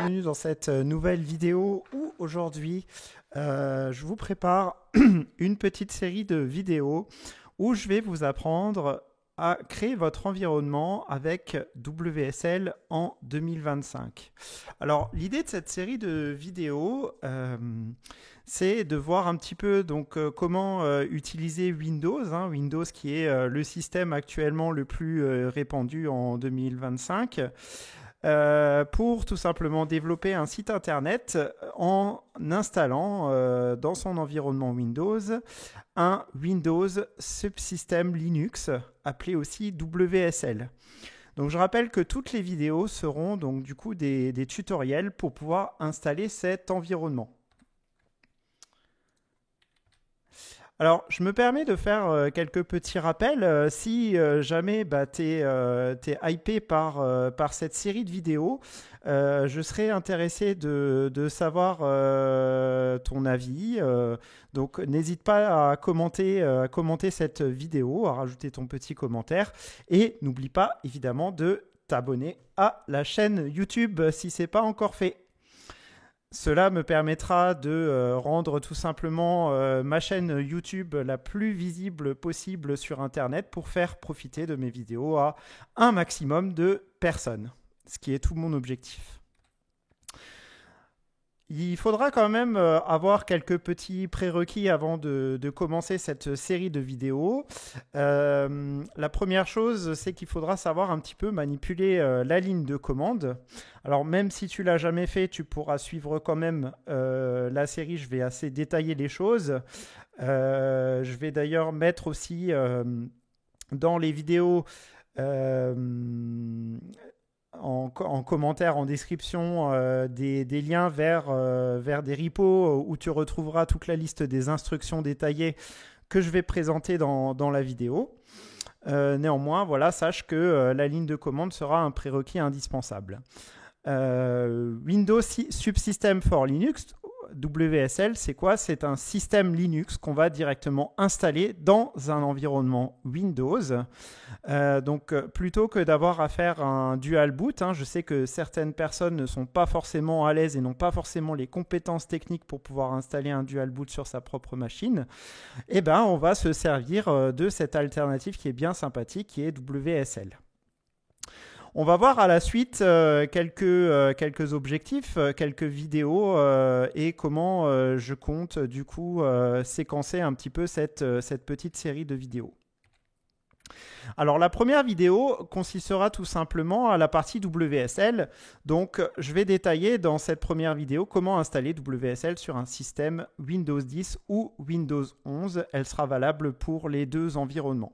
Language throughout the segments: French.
bienvenue dans cette nouvelle vidéo où aujourd'hui je vous prépare une petite série de vidéos où je vais vous apprendre à créer votre environnement avec WSL en 2025. Alors l'idée de cette série de vidéos, c'est de voir un petit peu donc, comment utiliser Windows, Windows qui est le système actuellement le plus répandu en 2025. Pour tout simplement développer un site internet en installant dans son environnement Windows un Windows Subsystem Linux appelé aussi WSL. Donc je rappelle que toutes les vidéos seront donc du coup des tutoriels pour pouvoir installer cet environnement. Alors, je me permets de faire quelques petits rappels. Si jamais tu es hypé par cette série de vidéos, je serais intéressé de savoir ton avis. Donc, n'hésite pas à commenter cette vidéo, à rajouter ton petit commentaire. Et n'oublie pas, évidemment, de t'abonner à la chaîne YouTube si ce n'est pas encore fait. Cela me permettra de rendre tout simplement ma chaîne YouTube la plus visible possible sur Internet pour faire profiter de mes vidéos à un maximum de personnes, ce qui est tout mon objectif. Il faudra quand même avoir quelques petits prérequis avant de commencer cette série de vidéos. La première chose, c'est qu'il faudra savoir un petit peu manipuler la ligne de commande. Alors même si tu ne l'as jamais fait, tu pourras suivre quand même la série. Je vais assez détailler les choses. Je vais d'ailleurs mettre aussi dans les vidéos en commentaire, en description, des liens vers des repos où tu retrouveras toute la liste des instructions détaillées que je vais présenter dans la vidéo. Néanmoins, voilà, sache que la ligne de commande sera un prérequis indispensable. Windows Subsystem for Linux, WSL, c'est quoi? C'est un système Linux qu'on va directement installer dans un environnement Windows. Donc, plutôt que d'avoir à faire un dual boot, je sais que certaines personnes ne sont pas forcément à l'aise et n'ont pas forcément les compétences techniques pour pouvoir installer un dual boot sur sa propre machine. Eh ben, on va se servir de cette alternative qui est bien sympathique, qui est WSL. On va voir à la suite quelques objectifs, quelques vidéos et comment je compte du coup séquencer un petit peu cette petite série de vidéos. Alors la première vidéo consistera tout simplement à la partie WSL. Donc je vais détailler dans cette première vidéo comment installer WSL sur un système Windows 10 ou Windows 11. Elle sera valable pour les deux environnements.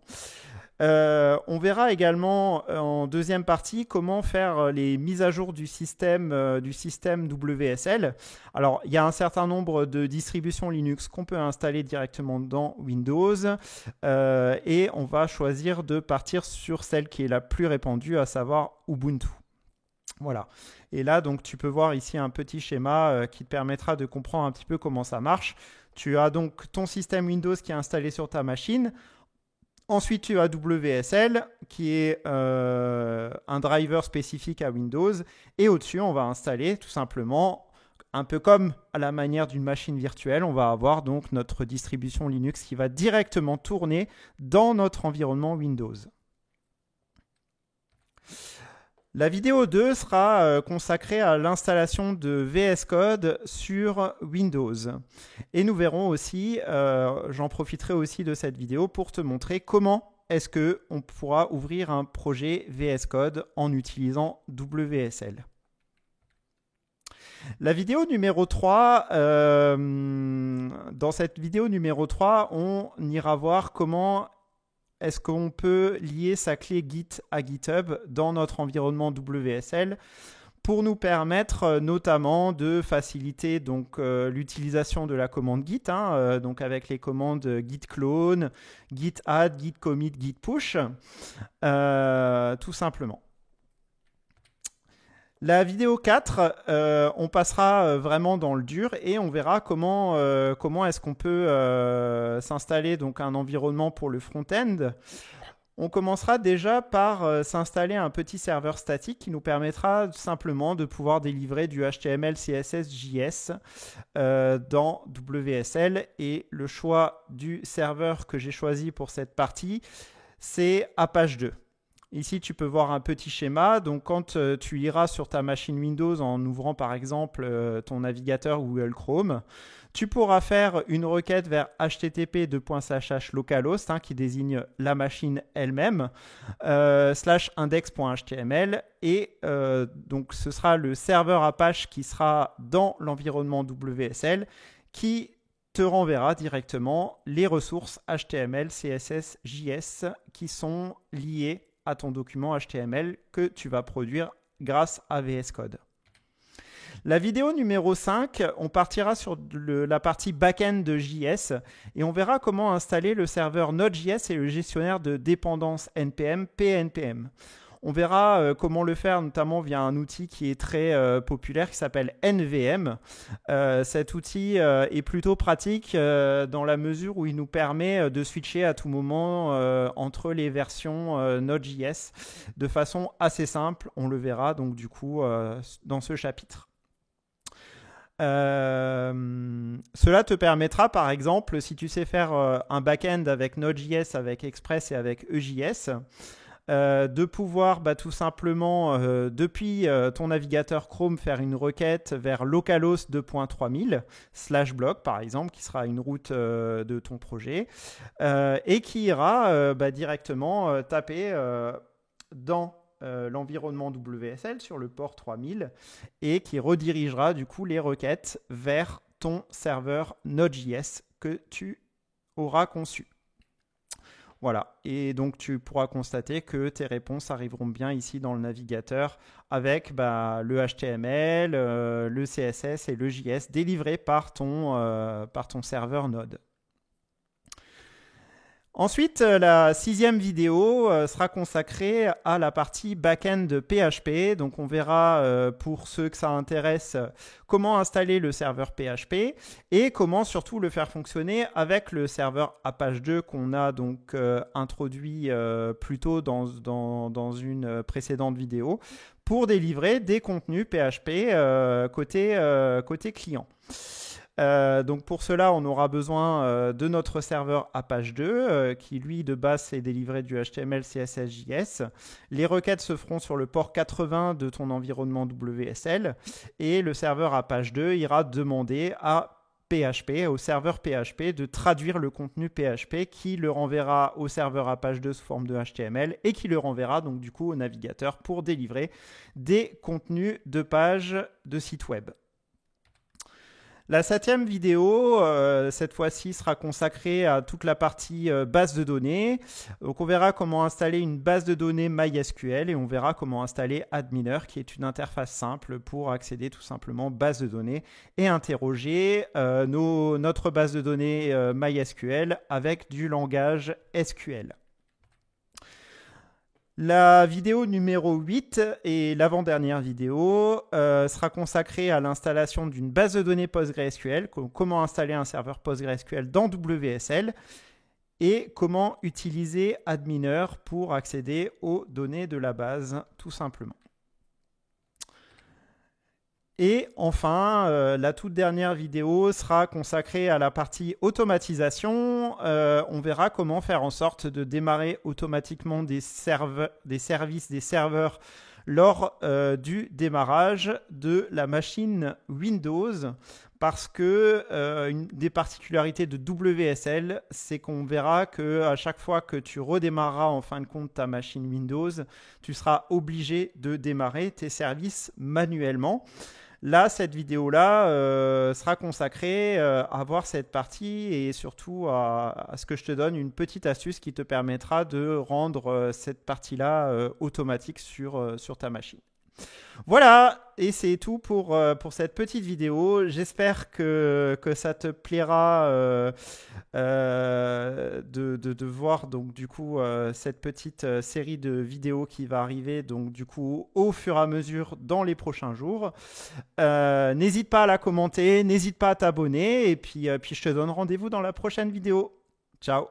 On verra également en deuxième partie comment faire les mises à jour du système WSL. Alors, il y a un certain nombre de distributions Linux qu'on peut installer directement dans Windows et on va choisir de partir sur celle qui est la plus répandue, à savoir Ubuntu. Voilà. Et là, donc, tu peux voir ici un petit schéma qui te permettra de comprendre un petit peu comment ça marche. Tu as donc ton système Windows qui est installé sur ta machine. Ensuite, tu as WSL qui est un driver spécifique à Windows. Et au-dessus, on va installer tout simplement, un peu comme à la manière d'une machine virtuelle, on va avoir donc notre distribution Linux qui va directement tourner dans notre environnement Windows. La vidéo 2 sera consacrée à l'installation de VS Code sur Windows. Et nous verrons aussi, j'en profiterai aussi de cette vidéo pour te montrer comment est-ce qu'on pourra ouvrir un projet VS Code en utilisant WSL. La vidéo numéro 3, dans cette vidéo numéro 3, on ira voir comment est-ce qu'on peut lier sa clé Git à GitHub dans notre environnement WSL pour nous permettre notamment de faciliter donc l'utilisation de la commande Git, donc avec les commandes git clone, git add, git commit, git push, tout simplement. La vidéo 4, on passera vraiment dans le dur et on verra comment est-ce qu'on peut s'installer donc un environnement pour le front-end On commencera déjà par s'installer un petit serveur statique qui nous permettra simplement de pouvoir délivrer du HTML, CSS, JS dans WSL. Et le choix du serveur que j'ai choisi pour cette partie, c'est Apache 2. Ici, tu peux voir un petit schéma. Donc, quand tu iras sur ta machine Windows en ouvrant par exemple ton navigateur Google Chrome, tu pourras faire une requête vers http://localhost qui désigne la machine elle-même, /index.html et donc ce sera le serveur Apache qui sera dans l'environnement WSL qui te renverra directement les ressources HTML, CSS, JS qui sont liées à ton document HTML que tu vas produire grâce à VS Code. La vidéo numéro 5, on partira sur la partie back-end de JS et on verra comment installer le serveur Node.js et le gestionnaire de dépendance NPM, PNPM. On verra comment le faire, notamment via un outil qui est très populaire qui s'appelle NVM. Cet outil est plutôt pratique dans la mesure où il nous permet de switcher à tout moment entre les versions Node.js de façon assez simple. On le verra donc du coup dans ce chapitre. Cela te permettra par exemple, si tu sais faire un back-end avec Node.js, avec Express et avec EJS, de pouvoir tout simplement depuis ton navigateur Chrome faire une requête vers localhost 2.3000 /blog par exemple, qui sera une route de ton projet et qui ira directement taper dans l'environnement WSL sur le port 3000 et qui redirigera du coup les requêtes vers ton serveur Node.js que tu auras conçu. Voilà, et donc tu pourras constater que tes réponses arriveront bien ici dans le navigateur avec le HTML, le CSS et le JS délivrés par ton serveur Node. Ensuite, la 6e vidéo sera consacrée à la partie back-end de PHP. Donc, on verra pour ceux que ça intéresse comment installer le serveur PHP et comment surtout le faire fonctionner avec le serveur Apache 2 qu'on a donc introduit plus tôt dans une précédente vidéo pour délivrer des contenus PHP côté client. Donc pour cela, on aura besoin de notre serveur Apache 2 qui lui de base est délivré du HTML, CSS, JS. Les requêtes se feront sur le port 80 de ton environnement WSL et le serveur Apache 2 ira demander au serveur PHP de traduire le contenu PHP qui le renverra au serveur Apache 2 sous forme de HTML et qui le renverra donc du coup au navigateur pour délivrer des contenus de pages de site web. La 7e vidéo, cette fois-ci, sera consacrée à toute la partie base de données. Donc, on verra comment installer une base de données MySQL et on verra comment installer Adminer, qui est une interface simple pour accéder tout simplement base de données et interroger notre base de données MySQL avec du langage SQL. La vidéo numéro 8 et l'avant-dernière vidéo sera consacrée à l'installation d'une base de données PostgreSQL, comment installer un serveur PostgreSQL dans WSL et comment utiliser Adminer pour accéder aux données de la base tout simplement. Et enfin, la toute dernière vidéo sera consacrée à la partie automatisation. On verra comment faire en sorte de démarrer automatiquement des serveurs lors du démarrage de la machine Windows. Parce que une des particularités de WSL, c'est qu'on verra qu'à chaque fois que tu redémarreras en fin de compte ta machine Windows, tu seras obligé de démarrer tes services manuellement. Là, cette vidéo-là sera consacrée à voir cette partie et surtout à ce que je te donne une petite astuce qui te permettra de rendre cette partie-là automatique sur ta machine. Voilà, et c'est tout pour cette petite vidéo. J'espère que ça te plaira de voir donc du coup cette petite série de vidéos qui va arriver donc du coup au fur et à mesure dans les prochains jours. N'hésite pas à la commenter, n'hésite pas à t'abonner et puis je te donne rendez-vous dans la prochaine vidéo. Ciao.